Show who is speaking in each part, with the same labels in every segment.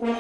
Speaker 1: Hola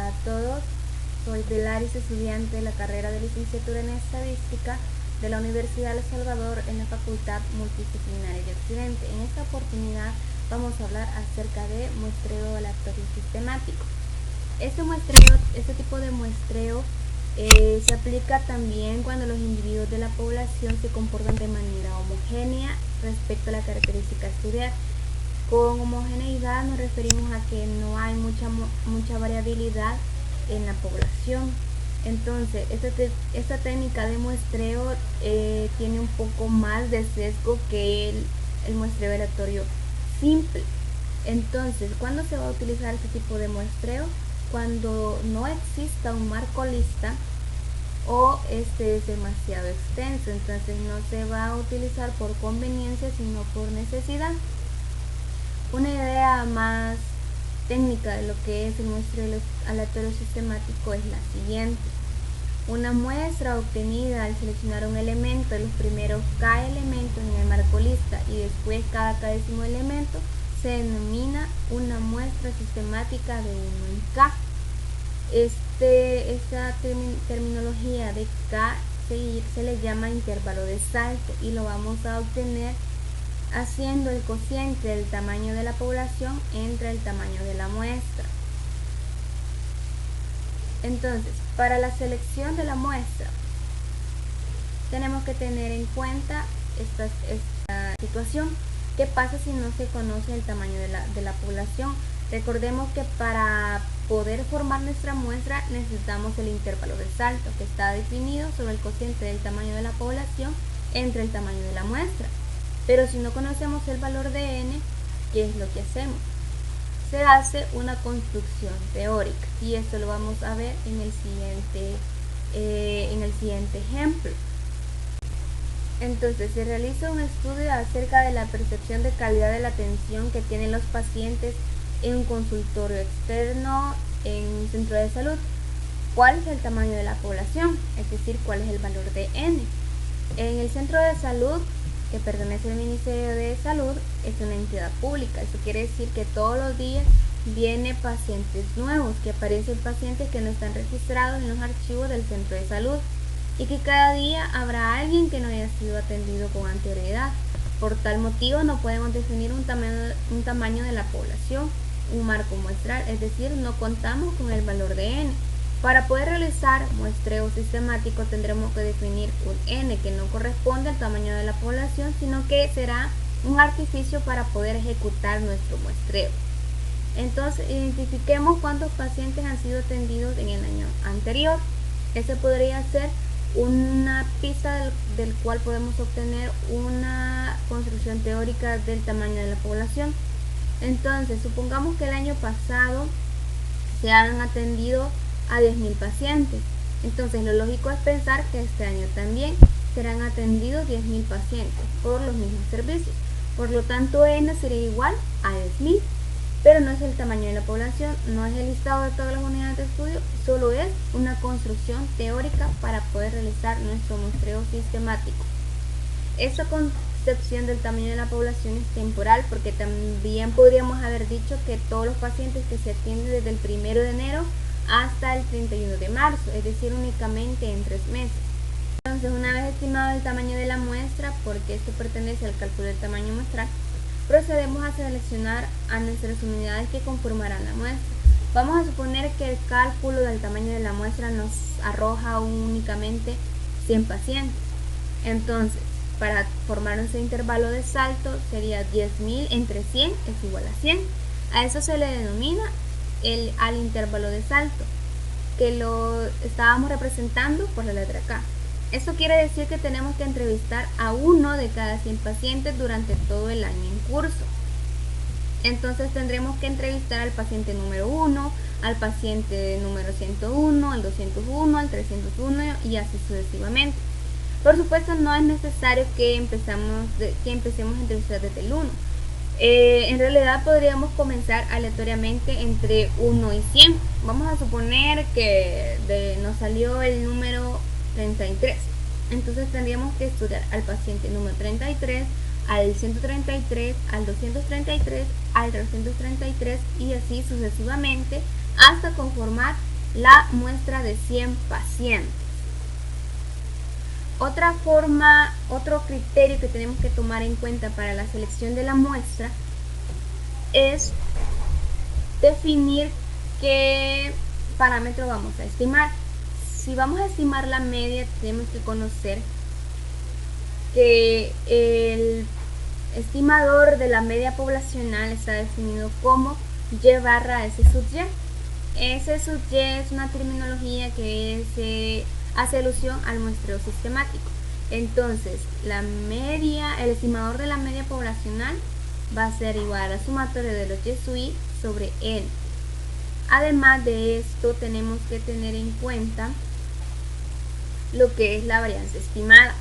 Speaker 1: a todos, soy Belaris, estudiante de la carrera de licenciatura en Estadística de la Universidad de El Salvador en la Facultad Multidisciplinaria de Occidente. En esta oportunidad vamos a hablar acerca de muestreo aleatorio sistemático. Este tipo de muestreo se aplica también cuando los individuos de la población se comportan de manera homogénea respecto a la característica a estudiar. Con homogeneidad nos referimos a que no hay mucha variabilidad en la población. Entonces, esta técnica de muestreo tiene un poco más de sesgo que el muestreo aleatorio simple. Entonces, ¿cuándo se va a utilizar este tipo de muestreo? Cuando no exista un marco lista o este es demasiado extenso. Entonces no se va a utilizar por conveniencia, sino por necesidad. Una idea más técnica de lo que es el muestreo aleatorio sistemático es la siguiente. Una muestra obtenida al seleccionar un elemento, los primeros k elementos en el marco lista y después cada décimo elemento, se denomina una muestra sistemática de 1 en k. Esta terminología de k se le llama intervalo de salto y lo vamos a obtener haciendo el cociente del tamaño de la población entre el tamaño de la muestra. Entonces, para la selección de la muestra, tenemos que tener en cuenta esta situación. ¿Qué pasa si no se conoce el tamaño de la población? Recordemos que para poder formar nuestra muestra necesitamos el intervalo de salto, que está definido sobre el cociente del tamaño de la población entre el tamaño de la muestra. Pero si no conocemos el valor de n, ¿qué es lo que hacemos? Se hace una construcción teórica y esto lo vamos a ver en el siguiente ejemplo. Entonces, se realiza un estudio acerca de la percepción de calidad de la atención que tienen los pacientes en un consultorio externo en un centro de salud. ¿Cuál es el tamaño de la población? Es decir, ¿cuál es el valor de n? En el centro de salud, que pertenece al Ministerio de Salud, es una entidad pública. Eso quiere decir que todos los días vienen pacientes nuevos, que aparecen pacientes que no están registrados en los archivos del centro de salud y que cada día habrá alguien que no haya sido atendido con anterioridad. Por tal motivo no podemos definir un tamaño de la población, un marco muestral, es decir, no contamos con el valor de n. Para poder realizar muestreo sistemático tendremos que definir un n que no corresponde al tamaño de la población, sino que será un artificio para poder ejecutar nuestro muestreo. Entonces, identifiquemos cuántos pacientes han sido atendidos en el año anterior. Ese podría ser una pista del cual podemos obtener una construcción teórica del tamaño de la población. Entonces, supongamos que el año pasado se han atendido a 10.000 pacientes. Entonces, lo lógico es pensar que este año también serán atendidos 10.000 pacientes por los mismos servicios. Por lo tanto, n sería igual a 10.000. Pero no es el tamaño de la población, no es el listado de todas las unidades de estudio, solo es una construcción teórica para poder realizar nuestro muestreo sistemático. Esta concepción del tamaño de la población es temporal, porque también podríamos haber dicho que todos los pacientes que se atienden desde el 1 de enero hasta el 31 de marzo, es decir, únicamente en 3 meses. Entonces, una vez estimado el tamaño de la muestra, porque esto pertenece al cálculo del tamaño muestral, procedemos a seleccionar a nuestras unidades que conformarán la muestra. Vamos a suponer que el cálculo del tamaño de la muestra nos arroja únicamente 100 pacientes. Entonces, para formar nuestro intervalo de salto sería 10.000 entre 100 es igual a 100. A eso se le denomina al intervalo de salto, que lo estábamos representando por la letra K. Esto quiere decir que tenemos que entrevistar a uno de cada 100 pacientes durante todo el año en curso. Entonces tendremos que entrevistar al paciente número 1, al paciente número 101, al 201, al 301 y así sucesivamente. Por supuesto, no es necesario que empecemos a entrevistar desde el 1. En realidad podríamos comenzar aleatoriamente entre 1 y 100. Vamos a suponer que nos salió el número 33. Entonces tendríamos que estudiar al paciente número 33, al 133, al 233, al 333 y así sucesivamente hasta conformar la muestra de 100 pacientes. Otro criterio que tenemos que tomar en cuenta para la selección de la muestra es definir qué parámetro vamos a estimar. Si vamos a estimar la media, tenemos que conocer que el estimador de la media poblacional está definido como Y barra S sub Y. S sub Y es una terminología que se hace alusión al muestreo sistemático. Entonces, el estimador de la media poblacional va a ser igual a la sumatoria de los Y sub I sobre N. Además de esto, tenemos que tener en cuenta lo que es la varianza estimada.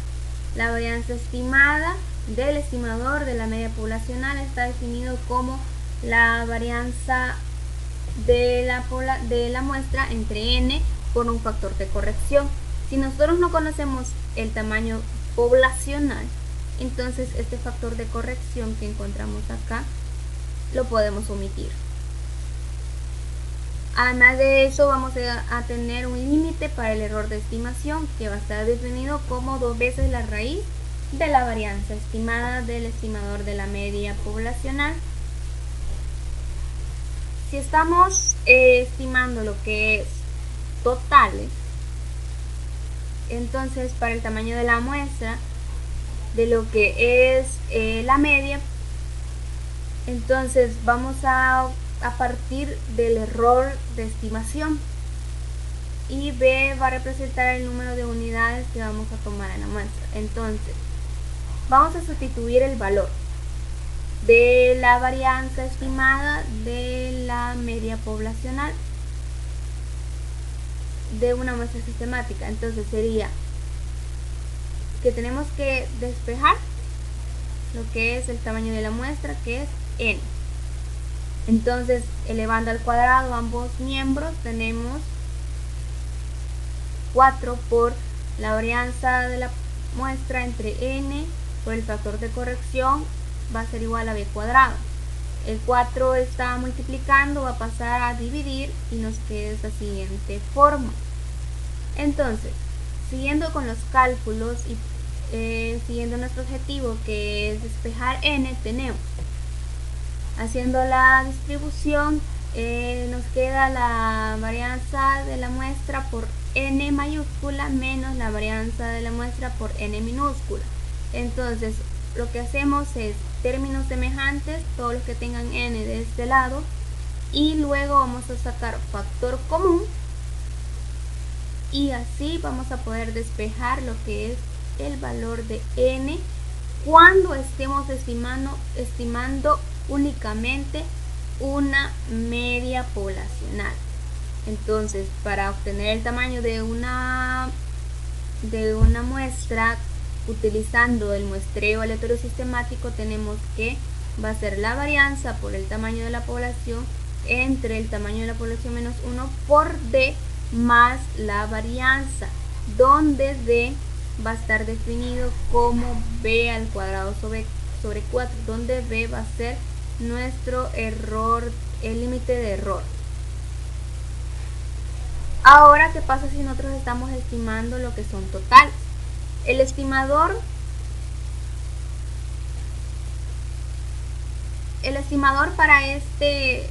Speaker 1: La varianza estimada del estimador de la media poblacional está definido como la varianza de la muestra entre N por un factor de corrección. Si nosotros no conocemos el tamaño poblacional, entonces este factor de corrección que encontramos acá lo podemos omitir. Además de eso, vamos a tener un límite para el error de estimación que va a estar definido como 2 veces la raíz de la varianza estimada del estimador de la media poblacional. Si estamos estimando lo que es totales, entonces para el tamaño de la muestra de lo que es la media, entonces vamos a partir del error de estimación y B va a representar el número de unidades que vamos a tomar en la muestra. Entonces vamos a sustituir el valor de la varianza estimada de la media poblacional de una muestra sistemática. Entonces sería que tenemos que despejar lo que es el tamaño de la muestra, que es N. Entonces, elevando al cuadrado ambos miembros, tenemos 4 por la varianza de la muestra entre N por el factor de corrección va a ser igual a B cuadrado. El 4 está multiplicando, va a pasar a dividir y nos queda esta siguiente forma. Entonces, siguiendo con los cálculos y siguiendo nuestro objetivo, que es despejar N, tenemos, haciendo la distribución, nos queda la varianza de la muestra por N mayúscula menos la varianza de la muestra por N minúscula. Entonces, lo que hacemos es términos semejantes, todos los que tengan N de este lado, y luego vamos a sacar factor común, y así vamos a poder despejar lo que es el valor de N cuando estemos estimando únicamente una media poblacional. Entonces, para obtener el tamaño de una muestra utilizando el muestreo aleatorio sistemático, tenemos que va a ser la varianza por el tamaño de la población entre el tamaño de la población menos 1 por D más la varianza, donde D va a estar definido como B al cuadrado sobre 4, donde B va a ser nuestro error, el límite de error. Ahora, ¿qué pasa si nosotros estamos estimando lo que son totales? El estimador para este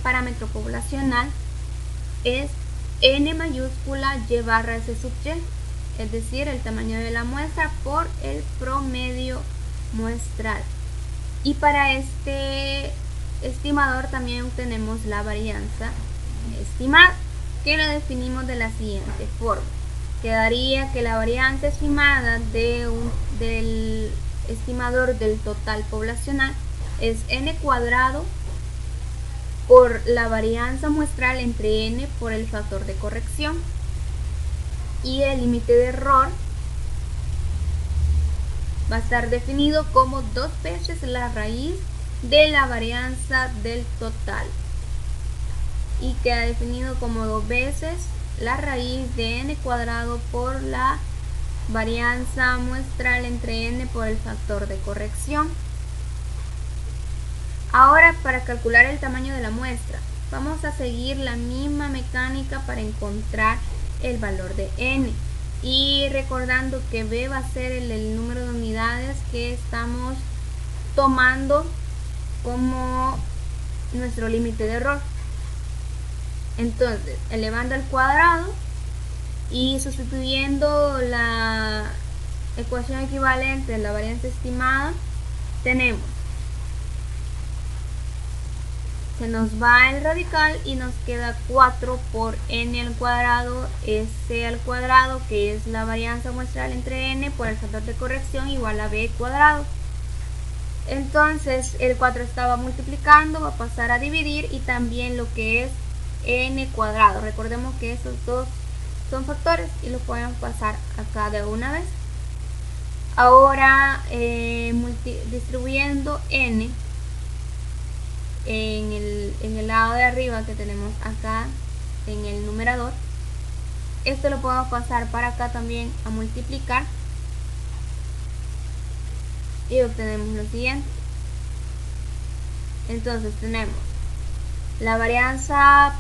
Speaker 1: parámetro poblacional es N mayúscula Y barra S sub Y, es decir, el tamaño de la muestra por el promedio muestral. Y para este estimador también obtenemos la varianza estimada, que la definimos de la siguiente forma. quedaría que la varianza estimada del estimador del total poblacional es n cuadrado por la varianza muestral entre n por el factor de corrección, y el límite de error va a estar definido como 2 veces la raíz de la varianza del total, y queda definido como 2 veces la raíz de n cuadrado por la varianza muestral entre n por el factor de corrección. Ahora, para calcular el tamaño de la muestra, vamos a seguir la misma mecánica para encontrar el valor de n, y recordando que b va a ser el número de unidades que estamos tomando como nuestro límite de error. Entonces, elevando al cuadrado y sustituyendo la ecuación equivalente de la varianza estimada, tenemos, se nos va el radical y nos queda 4 por n al cuadrado, s al cuadrado, que es la varianza muestral entre n por el factor de corrección, igual a b cuadrado. Entonces el 4 estaba multiplicando, va a pasar a dividir, y también lo que es n cuadrado. Recordemos que esos dos son factores y lo podemos pasar acá de una vez. Ahora distribuyendo n en el lado de arriba que tenemos acá en el numerador, esto lo podemos pasar para acá también a multiplicar, y obtenemos lo siguiente. Entonces tenemos la varianza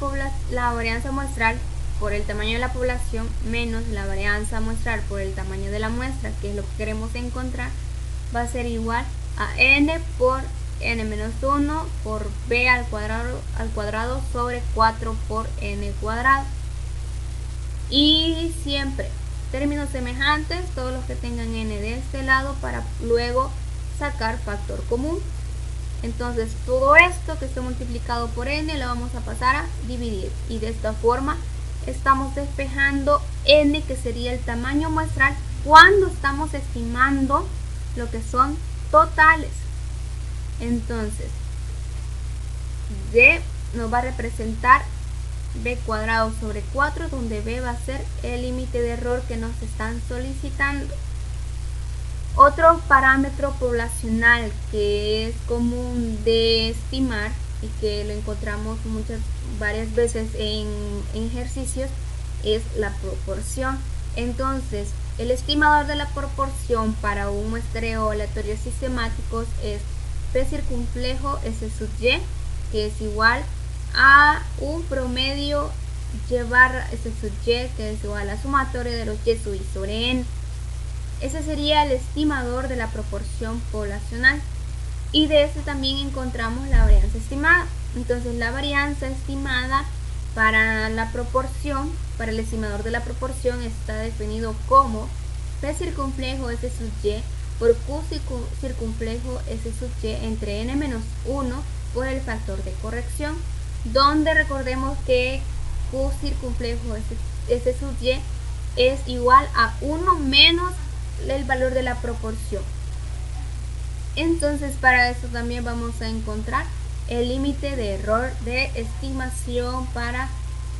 Speaker 1: muestral por el tamaño de la población menos la varianza muestral por el tamaño de la muestra, que es lo que queremos encontrar, va a ser igual a n por n menos 1 por b al cuadrado sobre 4 por n cuadrado. Y siempre términos semejantes, todos los que tengan n de este lado, para luego sacar factor común. Entonces todo esto que esté multiplicado por n lo vamos a pasar a dividir, y de esta forma estamos despejando n, que sería el tamaño muestral cuando estamos estimando lo que son totales. Entonces d nos va a representar b cuadrado sobre 4, donde b va a ser el límite de error que nos están solicitando. Otro parámetro poblacional que es común de estimar y que lo encontramos varias veces en ejercicios es la proporción. Entonces, el estimador de la proporción para un muestreo aleatorio sistemático es P circunflejo S sub y, que es igual a un promedio y barra S sub y, que es igual a la sumatoria de los y sub i sobre n. Ese sería el estimador de la proporción poblacional, y de este también encontramos la varianza estimada. Entonces la varianza estimada para la proporción, para el estimador de la proporción, está definido como P circunflejo S sub y por Q circunflejo S sub y entre n menos 1 por el factor de corrección, donde recordemos que Q circunflejo S sub y es igual a 1 menos el valor de la proporción. Entonces para esto también vamos a encontrar el límite de error de estimación para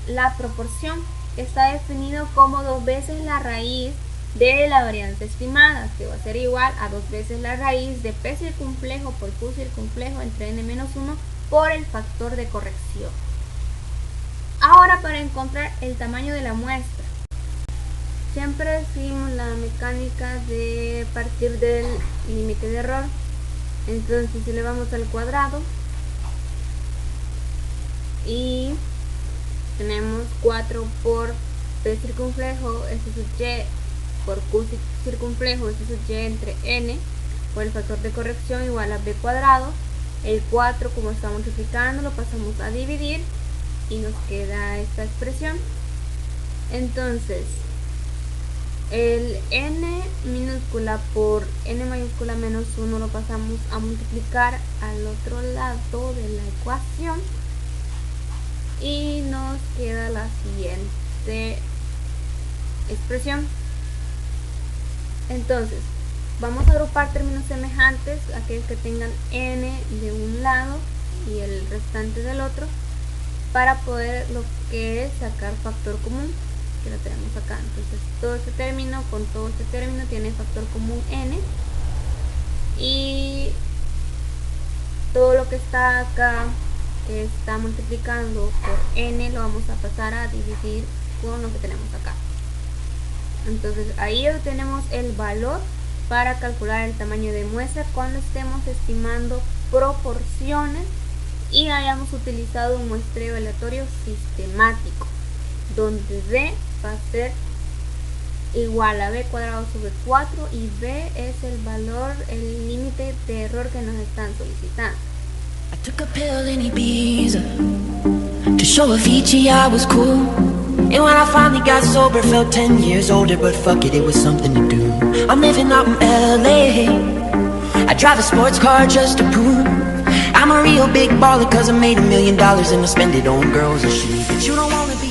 Speaker 1: la proporción, que está definido como 2 veces la raíz de la varianza estimada, que va a ser igual a 2 veces la raíz de P circunflejo por Q circunflejo entre n menos 1 por el factor de corrección. Ahora, para encontrar el tamaño de la muestra, siempre seguimos la mecánica de partir del límite de error. Entonces si le vamos al cuadrado y tenemos 4 por P circunflejo S sub y por Q circunflejo S sub y entre n por el factor de corrección igual a b cuadrado. El 4, como está multiplicando, lo pasamos a dividir y nos queda esta expresión. Entonces el n minúscula por n mayúscula menos 1 lo pasamos a multiplicar al otro lado de la ecuación y nos queda la siguiente expresión. Entonces, vamos a agrupar términos semejantes, aquellos que tengan n de un lado y el restante del otro, para poder lo que es sacar factor común, que lo tenemos acá. Entonces todo este término con todo este término tiene factor común n, y todo lo que está acá, que está multiplicando por n, lo vamos a pasar a dividir con lo que tenemos acá. Entonces ahí obtenemos el valor para calcular el tamaño de muestra cuando estemos estimando proporciones y hayamos utilizado un muestreo aleatorio sistemático, donde b va a ser igual a b cuadrado sobre 4 y b es el valor, el límite de error que nos están solicitando.
Speaker 2: I took a pill in Ibiza to show Avicii I was cool. And when I finally got sober, felt 10 years older, but fuck it, it was something to do. I'm living out in LA. I drive a sports car just to prove I'm a real big baller, cause I made $1 million and I spend it on girls and shit. But you don't wanna be